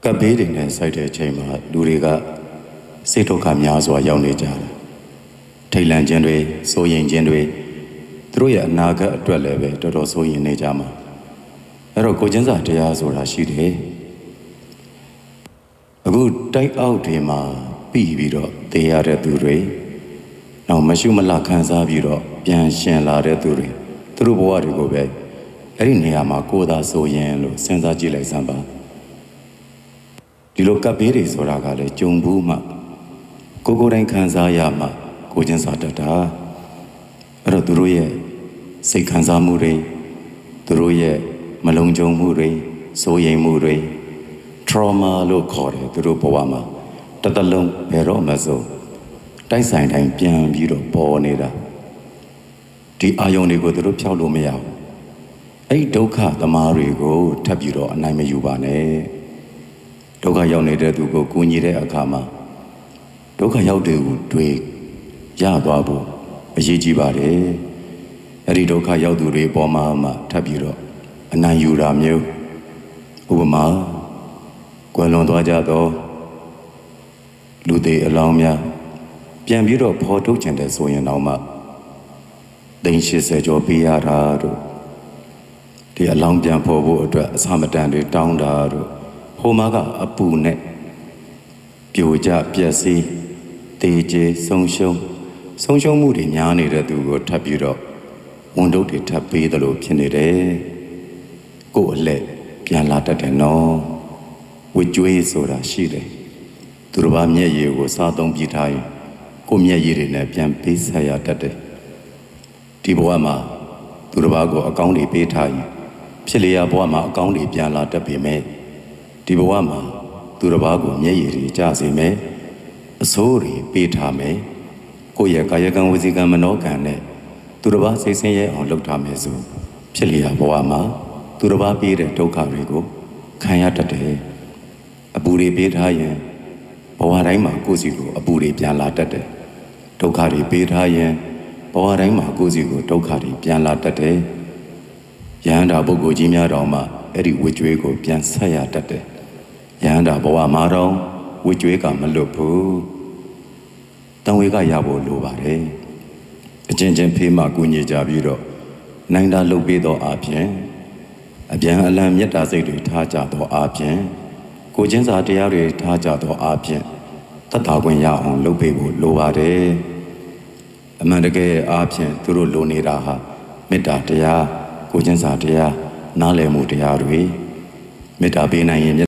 ကပ်ဘေးတွေနဲ့စိုက်တဲ့အချိန်မှာလူတွေကစိတ်ဒုက္ခများစွာရောက်နေကြတယ်ထိတ်လန့်ခြင်းတွေစိုးရိမ်ခြင်းတွေသူတို့ရဲ့အနာဂတ်အတွက်လည်းပဲတော်တော်စိုးရိမ်နေကြမှာအဲ့တော့ကိုချင်းစာတရားဆိုတာရှိတယ်အခုတိုက်အောက်တွေမှာပြီးတော့တေးရတဲ့သူတွေနောက်မရှိမလခံစားပြီးတော့ပြန်ရှင်လာတဲ့သူတွေသူတို့ဘဝတွေကိုပဲအဲ့ဒီနေရာမှာကိုယ်သာဆိုရင်လို့စဉ်းစားကြည့်လိုက်စမ်းပါဒီလိုကပ်ဘေးတွေဆိုတာကလည်းကြုံဘူးမှကိုယ်တိုင်းခံစားရမှကိုချင်းစာတတ်တာအဲ့တော့သူတို့ရဲ့စိတ်ခံစားမှုတွေသူတို့ရဲ့မလုံခြုံမှုတွေစိုးရိမ်မှုတွေ trauma လို့ခေါ်တယ်သူတို့ဘဝမှာတတလုံးဘယ်တော့မှဆိုတိုက်ဆိုင်တိုင်းပြန်ပြီးတော့ပေါ်နေတာဒီအာယုံတွေကိုသူတို့ဖျောက်လို့မရဘူးအဲ့ဒီဒုက္ခသမားတွေကိုထပ်ပြီးတော့အနိုင်မယူပါနဲ့ဒုက္ခရောက်နေတဲ့သူကိုကူညီတဲ့အခါမှာဒုက္ခရောက်တဲ့သူတွေရသွားဖို့အရေးကြီးပါတယ်အဲ့ဒီဒုက္ခရောက်သူတွေပေါ်မှာမှထပ်ပြီးတော့အနိုင်ယူတာမျိုးဥပမာကွယ်လွန်သွားကြတော့လူတွေအလောင်းများပြန်ပြီးတော့ဖော်ထုတ်ချင်တယ်ဆိုရင်တော့မှ380ကျော်ပေးရတာတို့ဒီအလောင်းပြန်ဖော်ဖို့အတွက်အစမတန်တွေတောင်းတာတို့ဟိုမှာကအပူနဲ့ပြိုကျပျက်စီးတေးကျေဆုံးရှုံးမှုတွေများနေတဲ့သူကိုထပ်ပြီးတော့ဝန်ထုတ်တွေထပ်ပေးတယ်လို့ဖြစ်နေတယ်ကိုယ်အလက်ပြန်လာတတ်တယ်နော်ဝကြွေးဆိုတာရှိတယ်သူတို့ဘာမျက်ရည်ကိုစားသုံးပြီးထားရင်ကိုမျက်ရည်တွေနဲ့ပြန်ပေးဆက်ရတတ်တယ်ဒီဘဝမှာသူတို့ဘာကိုအကောင်းတွေပေးထားရင်ဖြစ်လျာဘဝမှာအကောင်းတွေပြန်လာတတ်ပေမဲ့ဒီဘဝမှာသူတို့ဘာကိုမျက်ရည်တွေကျစေမယ်အဆိုးတွေပေးထားမယ်ကိုယ့်ရဲ့ကာယကံဝစီကံမနောကံနဲ့သူတို့ဘာစိတ်ဆင်းရဲအောင်လုပ်ထားမယ်ဆိုဖြစ်လျာဘဝမှာသူတို့ဘာပေးတဲ့ဒုက္ခတွေကိုခံရတတ်တယ်အပူတွေပေးထားရင်ဘဝတိုင်းမှာကိုယ့်စီကိုအပူတွေပြန်လာတတ်တယ်ဒုက္ခတွေပေးထားရင်ဘဝတိုင်းမှာကိုယ့်စီကိုဒုက္ခတွေပြန်လာတတ်တယ်ယဟန္တာပုဂ္ဂိုလ်ကြီးများတော်မှာအဲ့ဒီဝိကျွေးကိုပြန်ဆက်ရတတ်တယ်ယဟန္တာဘဝမှာတော့ဝိကျွေးကမလွတ်ဘူးတန်ဝေကရဖို့လိုပါတယ်အချင်းချင်းဖေးမှကူညီကြပြီးတော့နိုင်တာလုပ်ပေးသောအပြင်အပြန်အလှန်မေတ္တာစိတ်တွေထားကြသောအပြင်ကိုချင်းစာတရားတွေထားကြသောအပြင်သက်သာခွင့်ရအောင်လုပ်ပေးဖို့လိုပါတယ်အမှန်တကယ်အားဖြင့်သူတို့လိုနေတာဟာမေတ္တာတရားကိုချင်းစာတရားနားလည်မှုတရားတွေမေတ္တာပေးနိုင်ရင်